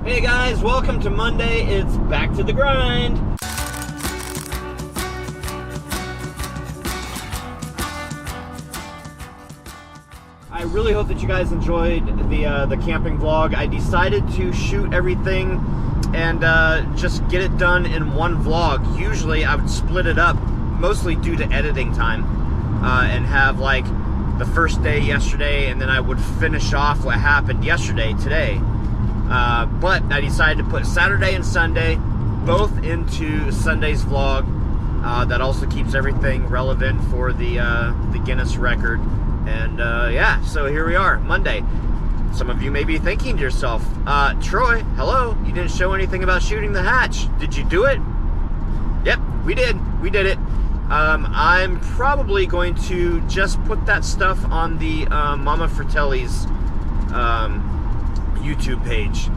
Hey guys, welcome to Monday. It's back to the grind. I really hope that you guys enjoyed the camping vlog. I decided to shoot everything and just get it done in one vlog. Usually I would split it up, mostly due to editing time, and have like the first day yesterday, and then I would finish off what happened yesterday today. But I decided to put Saturday and Sunday both into Sunday's vlog. That also keeps everything relevant for the Guinness record. And yeah, so here we are, Monday. Some of you may be thinking to yourself, Troy, hello, you didn't show anything about shooting the hatch. Did you do it? Yep, we did it. I'm probably going to just put that stuff on the Mama FRATELLI'S YouTube page.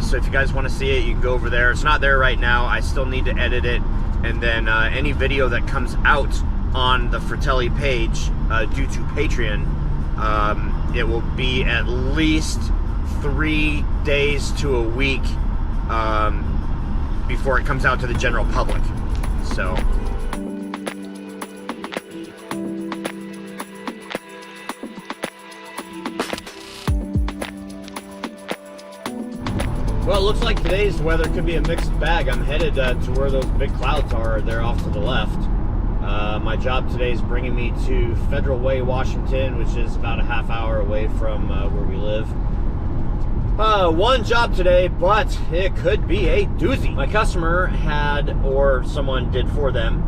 So if you guys want to see it, you can go over there. It's not there right now. I still need to edit it. And then any video that comes out on the Fratelli page due to Patreon, it will be at least 3 days to a week before it comes out to the general public. So well, it looks like today's weather could be a mixed bag. I'm headed to where those big clouds are. They're off to the left. My job today is bringing me to Federal Way, Washington, which is about a half hour away from where we live. One job today, but it could be a doozy. My customer had, or someone did for them,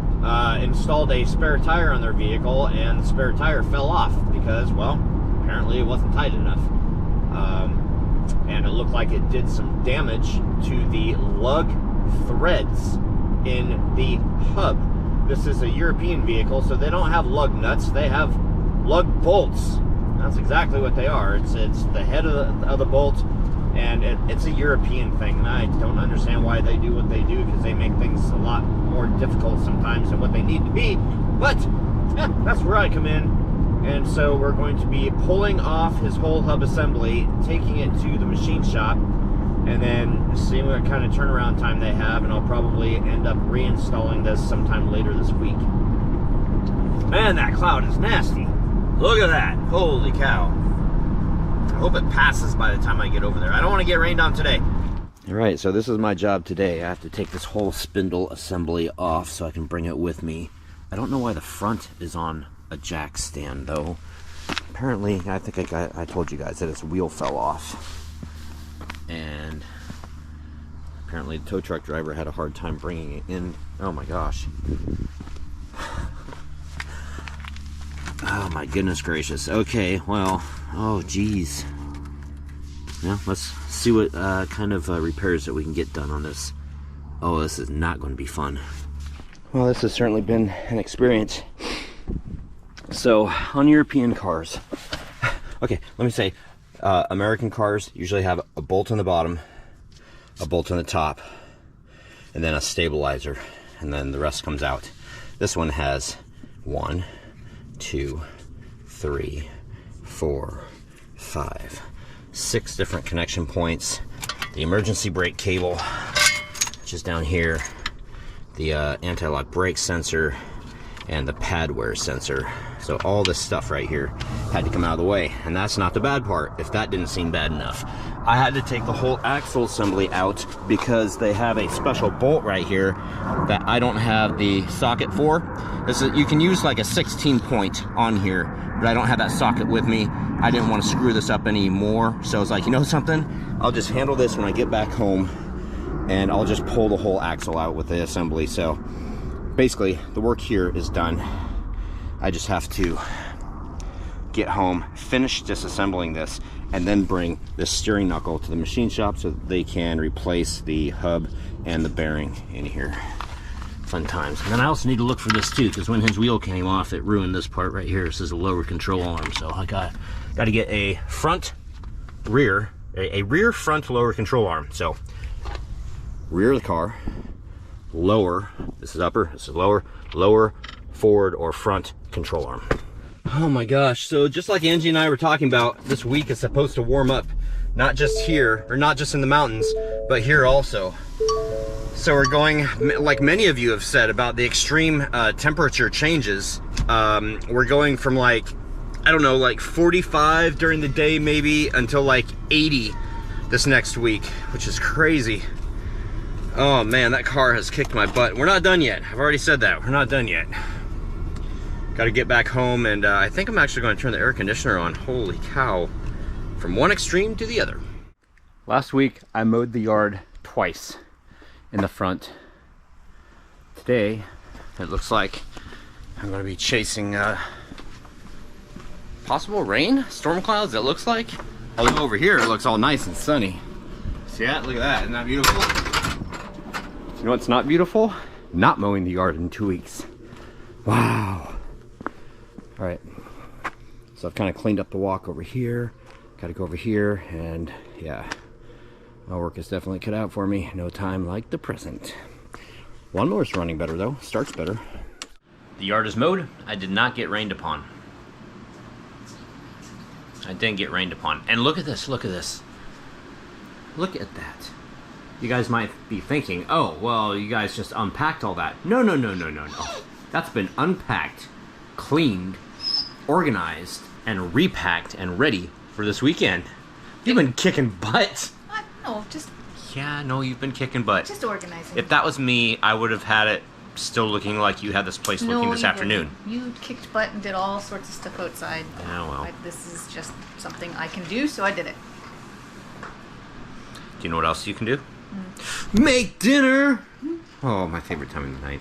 installed a spare tire on their vehicle, and the spare tire fell off because, well, apparently it wasn't tight enough. And it looked like it did some damage to the lug threads in the hub. This is a European vehicle, so they don't have lug nuts, they have lug bolts. That's exactly what they are. It's the head of the bolt, and it's a European thing. And I don't understand why they do what they do, because they make things a lot more difficult sometimes than what they need to be. But yeah, that's where I come in. And so we're going to be pulling off his whole hub assembly, taking it to the machine shop, and then seeing what kind of turnaround time they have, and I'll probably end up reinstalling this sometime later this week. Man, that cloud is nasty. Look at that. Holy cow. I hope it passes by the time I get over there. I don't want to get rained on today. All right, so this is my job today. I have to take this whole spindle assembly off so I can bring it with me. I don't know why the front is on a jack stand though. Apparently, I think I told you guys that its wheel fell off. And apparently the tow truck driver had a hard time bringing it in. Oh my gosh. Oh my goodness gracious. Okay, well, oh geez. Yeah, let's see what kind of repairs that we can get done on this. Oh, this is not going to be fun. Well, this has certainly been an experience. So, on European cars, okay, let me say, American cars usually have a bolt on the bottom, a bolt on the top, and then a stabilizer, and then the rest comes out. This one has 1, 2, 3, 4, 5, 6 different connection points. The emergency brake cable, which is down here, the anti-lock brake sensor, and the pad wear sensor. So all this stuff right here had to come out of the way, and that's not the bad part, if that didn't seem bad enough. I had to take the whole axle assembly out because they have a special bolt right here that I don't have the socket for. This is, you can use like a 16 point on here, but I don't have that socket with me. I didn't want to screw this up anymore, so I was like, you know something? I'll just handle this when I get back home, and I'll just pull the whole axle out with the assembly. So basically, the work here is done. I just have to get home, finish disassembling this, and then bring this steering knuckle to the machine shop so that they can replace the hub and the bearing in here. Fun times. And then I also need to look for this too, because when his wheel came off, it ruined this part right here. This is a lower control arm, so I got to get a front, rear, a rear, front, lower control arm. So rear of the car, lower, this is upper, this is lower, lower, forward or front control arm. Oh my gosh, so just like Angie and I were talking about, this week is supposed to warm up Not just here, or not just in the mountains, but here also. So we're going, like many of you have said about the extreme temperature changes. We're going from like, I don't know, like 45 during the day maybe until like 80 this next week, which is crazy. Oh man, that car has kicked my butt. We're not done yet. I've already said that. We're not done yet. Got to get back home, and I think I'm actually going to turn the air conditioner on. Holy cow. From one extreme to the other. Last week, I mowed the yard twice in the front. Today, it looks like I'm going to be chasing possible rain, storm clouds, it looks like. Although over here, it looks all nice and sunny. See that? Look at that. Isn't that beautiful? You know what's not beautiful? Not mowing the yard in 2 weeks. Wow. All right. So I've kind of cleaned up the walk over here. Got to go over here, and yeah, my work is definitely cut out for me. No time like the present. Lawnmower's running better though. Starts better. The yard is mowed. I did not get rained upon. I didn't get rained upon. And look at this. Look at this. Look at that. You guys might be thinking, oh, well, you guys just unpacked all that. No, no, no, no, no, no. That's been unpacked, cleaned, organized, and repacked and ready for this weekend. You've been kicking butt. No, just... Yeah, no, you've been kicking butt. Just organizing. If that was me, I would have had it still looking like you had this place looking this afternoon. You kicked butt and did all sorts of stuff outside. Yeah, well. This is just something I can do, so I did it. Do you know what else you can do? Make dinner! Oh, my favorite time of the night.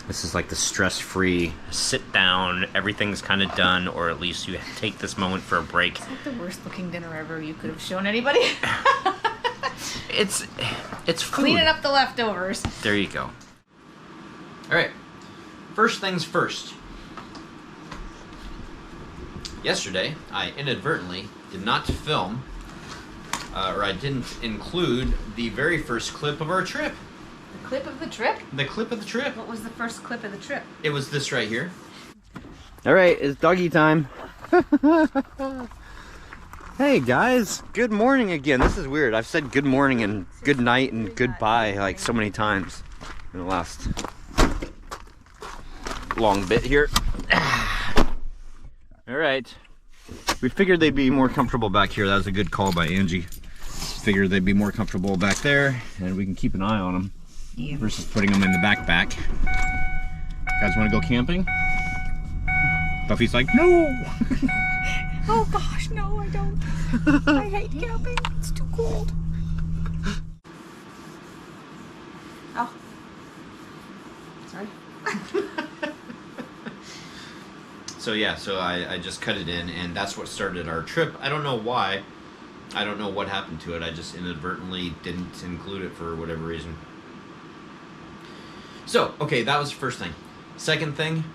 This is like the stress-free, sit down, everything's kind of done, or at least you take this moment for a break. It's like the worst-looking dinner ever you could have shown anybody. It's food. Cleaning up the leftovers. There you go. All right, first things first. Yesterday, I inadvertently did not film, or I didn't include the very first clip of our trip. The clip of the trip? The clip of the trip. What was the first clip of the trip? It was this right here. All right, it's doggy time. Hey guys, good morning again. This is weird. I've said good morning and good night and goodbye like so many times in the last long bit here. All right, we figured they'd be more comfortable back here. That was a good call by Angie. Figured they'd be more comfortable back there, and we can keep an eye on them versus putting them in the backpack. Guys want to go camping? Buffy's like, no. Oh gosh, no, I don't. I hate camping. It's too cold. Oh. Sorry. So yeah, so I just cut it in, and that's what started our trip. I don't know why. I don't know what happened to it. I just inadvertently didn't include it for whatever reason. So, okay, that was the first thing. Second thing,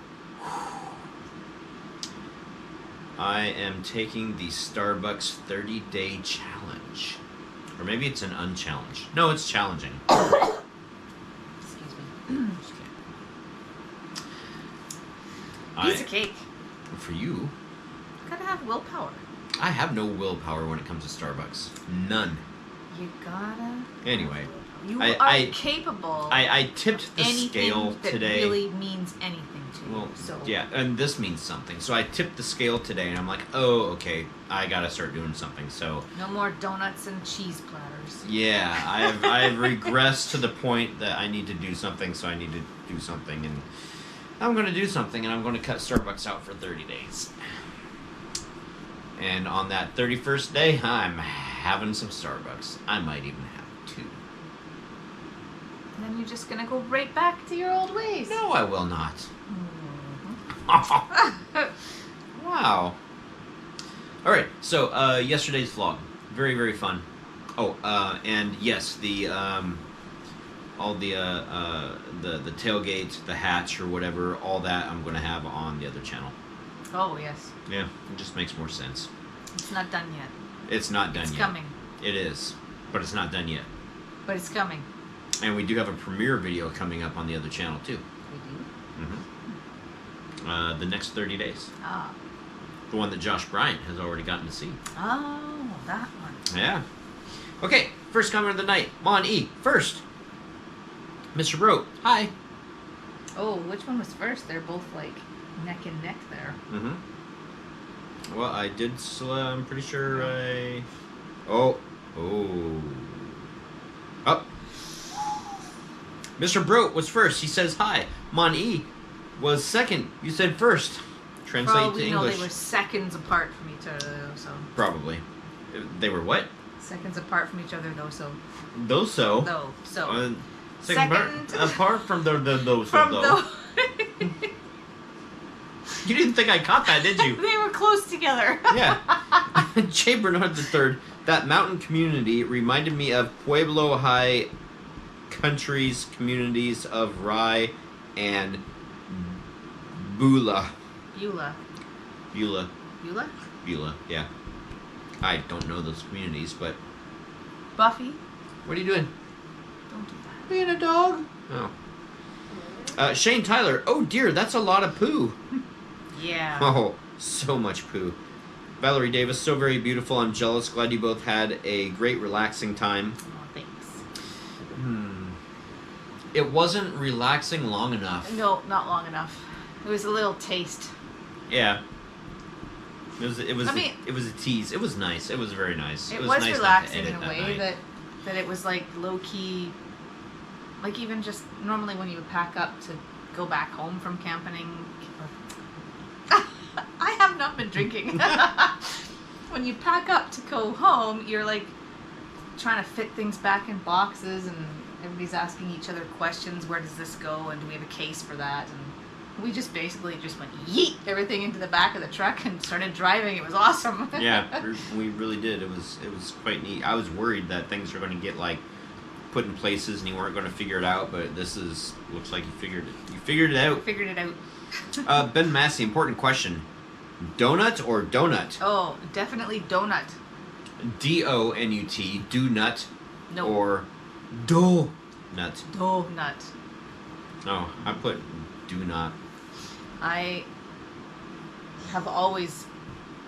I am taking the Starbucks 30-day challenge. Or maybe it's an unchallenge. No, it's challenging. Excuse me. Piece of cake. For you. Gotta have willpower. I have no willpower when it comes to Starbucks. None. You gotta. Anyway. You are capable. I tipped the scale that today. Really means anything to you. Well, so. yeah, and this means something. So I tipped the scale today, and I'm like, oh, okay, I gotta start doing something. So no more donuts and cheese platters. yeah, I've regressed to the point that I need to do something. So I need to do something, and I'm gonna do something, and I'm gonna cut Starbucks out for 30 days. And on that 31st day, I'm having some Starbucks. I might even have 2. And then you're just gonna go right back to your old ways. No, I will not. Mm-hmm. Wow. All right. So yesterday's vlog, very, very fun. Oh, and yes, the all the tailgate, the hatch or whatever, all that I'm gonna have on the other channel. Oh yes. Yeah, it just makes more sense. It's not done yet. It's not done yet. It's coming. It is, but it's not done yet. But it's coming. And we do have a premiere video coming up on the other channel too. We do? Mm-hmm. The next 30 days. Ah. The one that Josh Bryant has already gotten to see. Oh, that one. Yeah. Okay, first comment of the night. Mon E. First. Mr. Bro. Hi. Oh, which one was first? They're both like neck and neck there. Mm-hmm. Well, I did. I'm pretty sure I. Oh. Mr. Bro was first. He says hi. Mon E was second. You said first. Translate Probably, to English. No, they were seconds apart from each other, though, so. Probably. They were what? Seconds apart from each other, though, so. Those so. No, so. Second apart from the those from though. You didn't think I caught that, did you? They were close together. Yeah. J. Bernard III. That mountain community reminded me of Pueblo High countries, communities of Rye and Beulah. Beulah, yeah. I don't know those communities, but... Buffy? What are you doing? Don't do that. Being a dog? Oh. Shane Tyler. Oh dear, that's a lot of poo. Yeah. Oh, so much poo. Valerie Davis, so very beautiful. I'm jealous. Glad you both had a great relaxing time. Oh, thanks. It wasn't relaxing long enough. No, not long enough. It was a little taste. Yeah. It was I mean, it was a tease. It was nice. It was very nice. It was nice relaxing in a that way night. that it was like low key, like even just normally when you would pack up to go back home from camping. I have not been drinking. When you pack up to go home, you're like trying to fit things back in boxes, and everybody's asking each other questions. Where does this go? And do we have a case for that? And we just basically just went yeet everything into the back of the truck and started driving. It was awesome. Yeah, we really did. It was quite neat. I was worried that things were going to get like put in places and you weren't going to figure it out, but looks like you figured it. You figured it out. Figured it out. Ben Massey, important question. Donut or donut? Oh, definitely donut. D-O-N-U-T, do nut. No. Or do nut. Donut. No, I put do not. I have always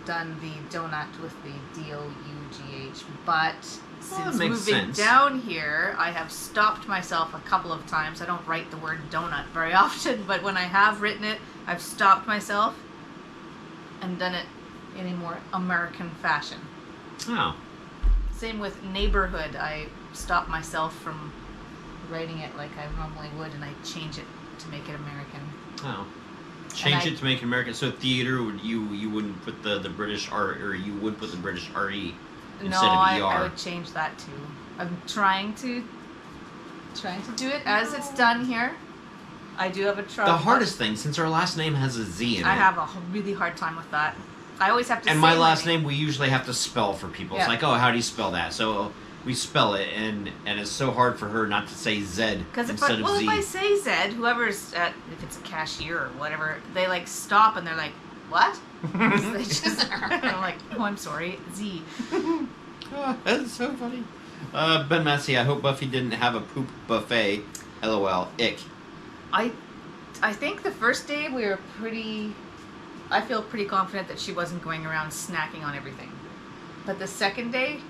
done the donut with the D-O-U-G-H, but since makes moving sense. down here, I have stopped myself a couple of times. I don't write the word donut very often, but when I have written it, I've stopped myself and done it in a more American fashion. Oh. Same with neighborhood. I stop myself from writing it like I normally would, and I change it to make it American. Oh. Change it to make it American. So theater, you wouldn't put the British R, or you would put the British R-E instead of ER. I would change that too. I'm trying to do it as it's done here. I do have a trouble. The hardest thing, since our last name has a Z in it. I have a really hard time with that. I always have to. And say my last name we usually have to spell for people. Yeah. It's like, oh, how do you spell that? So we spell it, and it's so hard for her not to say Z Because instead of Z. if I say Z, whoever's if it's a cashier or whatever, they like stop and they're like, what? They just, and I'm like, oh, I'm sorry, Z. Oh, that's so funny. Ben Massey, I hope Buffy didn't have a poop buffet. LOL. Ick. I think the first day we were I feel pretty confident that she wasn't going around snacking on everything. But the second day,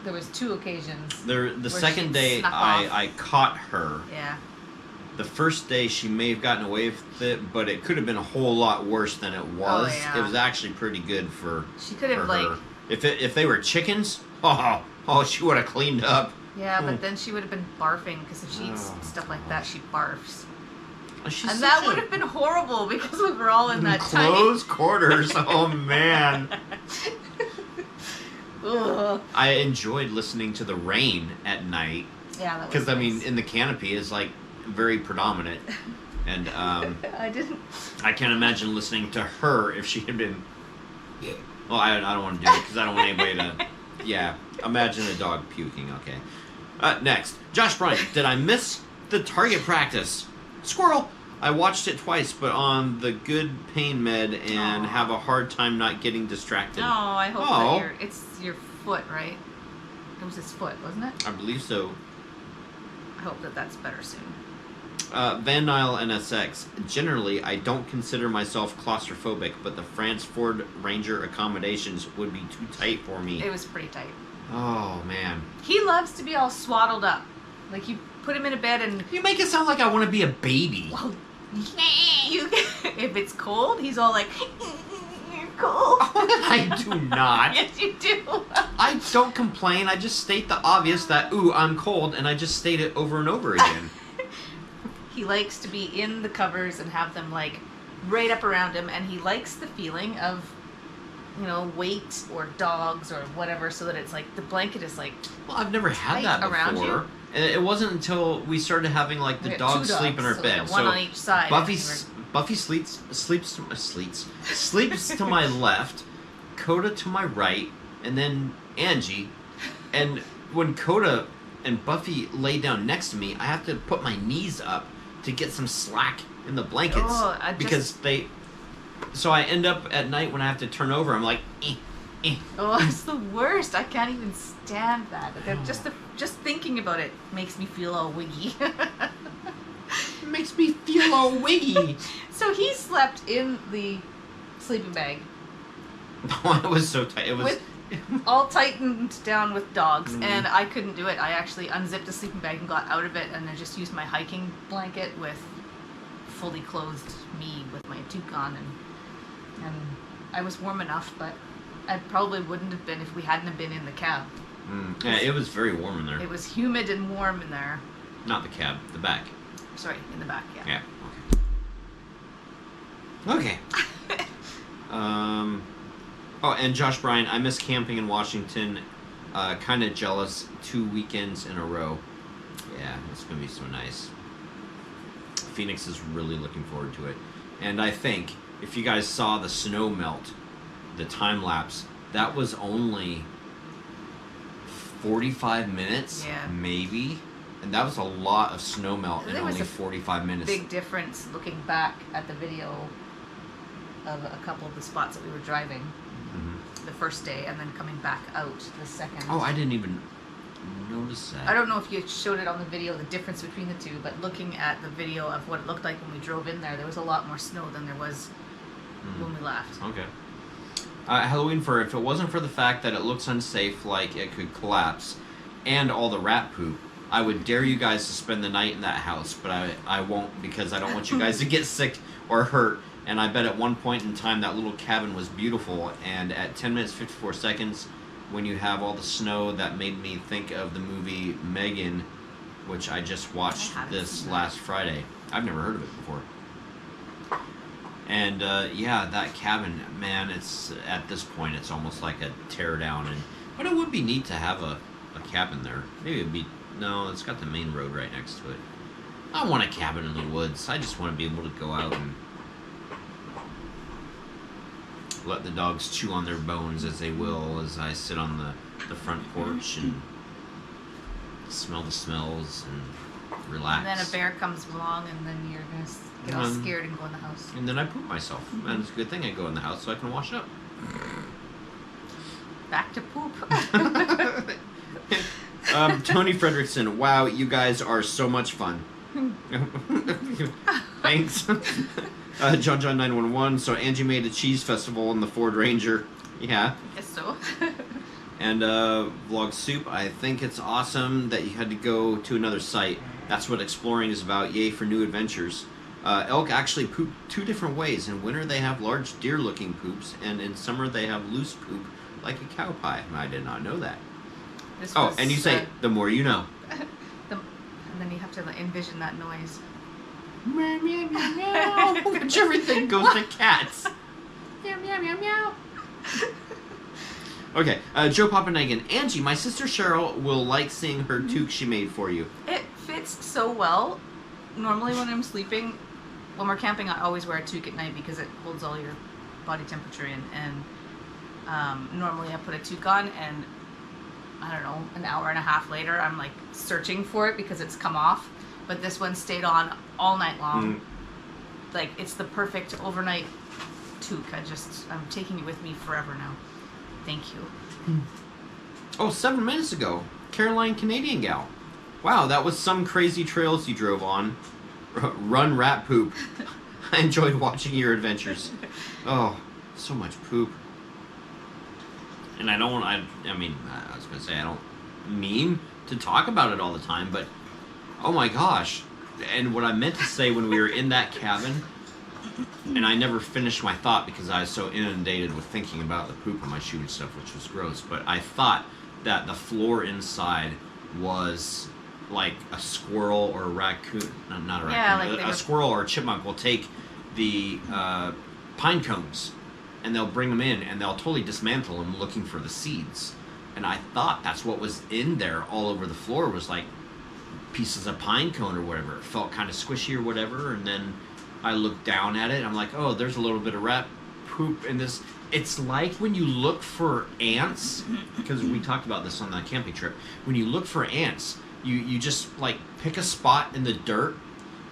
there was 2 occasions. The second day, I caught her. Yeah. The first day, she may have gotten away with it, but it could have been a whole lot worse than it was. Oh, yeah. It was actually pretty good for She could have, for her. like... If they were chickens, oh, she would have cleaned up. Yeah, but then she would have been barfing, because if she eats stuff like that, she barfs. She's And that would have been horrible, because we were all in that close quarters. Oh, man. Ugh. I enjoyed listening to the rain at night. Yeah, that was Because, I mean, nice. in the canopy is, like, very predominant. And, I didn't... I can't imagine listening to her if she had been... Well, I don't want to do it, because I don't want anybody to... Yeah, imagine a dog puking, okay. Next. Josh Bryant, did I miss the target practice? Squirrel! I watched it twice, but on the good pain med and have a hard time not getting distracted. No, I hope that it's your foot, right? It was his foot, wasn't it? I believe so. I hope that that's better soon. Van Nile NSX. Generally, I don't consider myself claustrophobic, but the France Ford Ranger accommodations would be too tight for me. It was pretty tight. Oh, man. He loves to be all swaddled up. Like, you put him in a bed and... You make it sound like I want to be a baby. Well, if it's cold, he's all like... You're cold. I do not. Yes, you do. I don't complain. I just state the obvious that, ooh, I'm cold, and I just state it over and over again. He likes to be in the covers and have them, like, right up around him, and he likes the feeling of, you know, weight or dogs or whatever, so that it's like the blanket is like... Well, I've never had that around before. You. And it wasn't until we started having, like, the dogs sleep in our bed. One on each side. Buffy sleeps to my left, Coda to my right, and then Angie. And when Coda and Buffy lay down next to me, I have to put my knees up to get some slack in the blankets because they. So I end up at night when I have to turn over. I'm like, Oh, it's the worst. I can't even stand that. Just thinking about it makes me feel all wiggy. It makes me feel all wiggy. So he slept in the sleeping bag. Oh, it was so tight. It was all tightened down with dogs, and I couldn't do it. I actually unzipped the sleeping bag and got out of it, and I just used my hiking blanket with fully clothed me with my toque on, and I was warm enough, but I probably wouldn't have been if we hadn't have been in the cab. Yeah, it was very warm in there. It was humid and warm in there. Not the cab, the back. Sorry, in the back, yeah. Yeah. Okay. Oh, and Josh Bryan, I miss camping in Washington. Kind of jealous. 2 weekends in a row. Yeah, it's going to be so nice. Phoenix is really looking forward to it. And I think, if you guys saw the snow melt, the time lapse, that was only 45 minutes, maybe. And that was a lot of snow melt in only 45 minutes. Big difference looking back at the video of a couple of the spots that we were driving the first day and then coming back out the second. Oh, I didn't even notice that. I don't know if you showed it on the video, the difference between the two, but looking at the video of what it looked like when we drove in there was a lot more snow than there was when we left. Okay. Halloween Fur, if it wasn't for the fact that it looks unsafe, like it could collapse, and all the rat poop, I would dare you guys to spend the night in that house, but I won't, because I don't want you guys to get sick or hurt. And I bet at one point in time that little cabin was beautiful, and at 10 minutes 54 seconds, when you have all the snow, that made me think of the movie Megan, which I just watched this last Friday. I've never heard of it before. And yeah, that cabin, man, it's at this point it's almost like a tear down. But it would be neat to have a cabin there. Maybe it'd be, no, it's got the main road right next to it. I want a cabin in the woods. I just want to be able to go out and let the dogs chew on their bones as they will, as I sit on the front porch and smell the smells and relax. And then a bear comes along, and then you're going to get all scared and go in the house. And then I poop myself. And it's a good thing I go in the house so I can wash up. Back to poop. Tony Fredrickson, wow, you guys are so much fun. Thanks. John 911. So Angie made a cheese festival in the Ford Ranger. Yeah. I guess so. And Vlog Soup, I think it's awesome that you had to go to another site. That's what exploring is about. Yay for new adventures. Elk actually poop 2 different ways. In winter they have large deer-looking poops, and in summer they have loose poop like a cow pie. I did not know that. And you say, the more you know. And then you have to envision that noise. Meow, meow, meow, meow. Which everything goes to cats. Meow, meow, meow, meow. Okay, Joe Papanegan. Angie, my sister Cheryl will like seeing her toque she made for you. It fits so well. Normally when I'm sleeping, when we're camping, I always wear a toque at night because it holds all your body temperature in. And normally I put a toque on, and I don't know, an hour and a half later, I'm like searching for it because it's come off. But this one stayed on all night long. Like, it's the perfect overnight toque. I'm taking it with me forever now. Thank you. Oh, 7 minutes ago, Caroline Canadian gal. Wow, that was some crazy trails you drove on. Run, rat, poop. I enjoyed watching your adventures. Oh, so much poop. And I don't want. I mean, I was gonna say I don't mean to talk about it all the time, but oh my gosh! And what I meant to say when we were in that cabin, and I never finished my thought because I was so inundated with thinking about the poop on my shoe and stuff, which was gross. But I thought that the floor inside was like a squirrel or a raccoon, not a raccoon, a squirrel or a chipmunk will take the pine cones and they'll bring them in and they'll totally dismantle them looking for the seeds. And I thought that's what was in there all over the floor, was like pieces of pine cone or whatever. It felt kind of squishy or whatever, and then I looked down at it and I'm like, oh, there's a little bit of rat poop in this. It's like when you look for ants, because we talked about this on the camping trip, when you look for ants, you just like pick a spot in the dirt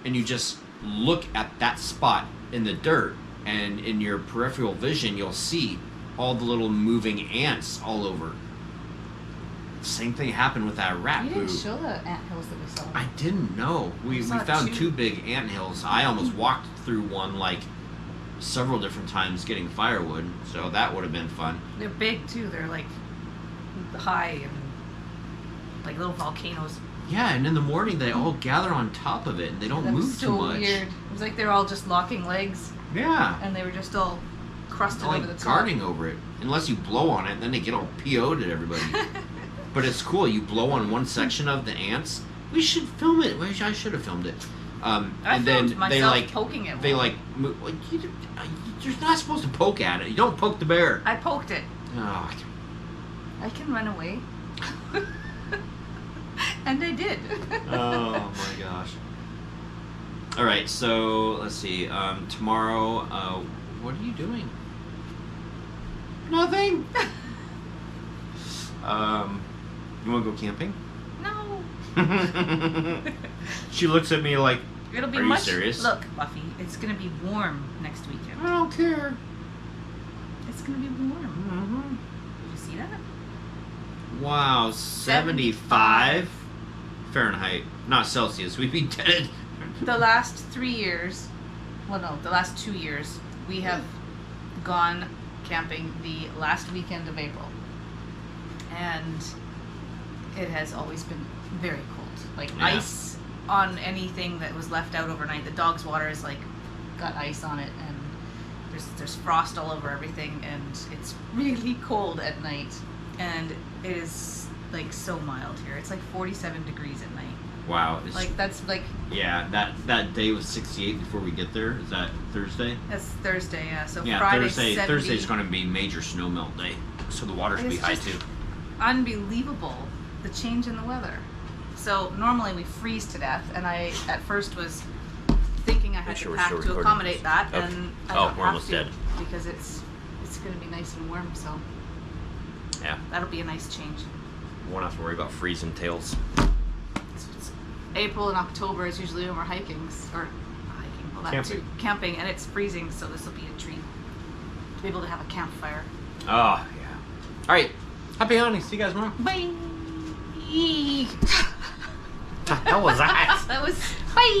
and you just look at that spot in the dirt, and in your peripheral vision you'll see all the little moving ants all over. Same thing happened with that rat You poo. didn't show the anthills that we saw. I didn't know. We found two big anthills. I almost walked through one like several different times getting firewood, so that would have been fun. They're big too. They're like high and like little volcanoes. Yeah, and in the morning they all gather on top of it and they don't move too much. Weird. It was like they're all just locking legs. Yeah. And they were just all crusted Like over the top. guarding over it. Unless you blow on it, then they get all PO'd at everybody. But it's cool. You blow on one section of the ants. We should film it. I should have filmed it. And then they like poking it. They like move. You're not supposed to poke at it. You don't poke the bear. I poked it. Oh. I can run away. And I did. Oh my gosh. All right. So let's see. Tomorrow. What are you doing? Nothing. You want to go camping? No. She looks at me like, It'll be are much. you serious? Look, Buffy, it's gonna be warm next weekend. I don't care. It's gonna be warm. Mm-hmm. Did you see that? Wow, 75 Fahrenheit, not Celsius. We'd be dead. The last 3 years, well, no, the last 2 years, we have gone camping the last weekend of April. And it has always been very cold. Like ice on anything that was left out overnight. The dog's water is like got ice on it, and there's frost all over everything, and it's really cold at night. And it is like so mild here. It's like 47 degrees at night. Wow. Like that's like. Yeah, that day was 68 before we get there. Is that Thursday? That's Thursday, yeah. So yeah, Friday's 70. Thursday's going to be major snow melt day, so the water should be high too. Unbelievable, the change in the weather. So normally we freeze to death, and I at first was thinking I had to pack to accommodate that, and I don't have to because it's going to be nice and warm. So yeah, that'll be a nice change. We won't have to worry about freezing tails. It's April and October is usually when we're hiking, well, that camping. Too, camping, and it's freezing, so this will be a treat to be able to have a campfire. Oh yeah. All right. Happy hunting. See you guys tomorrow. Bye. What the hell was that? That was bye.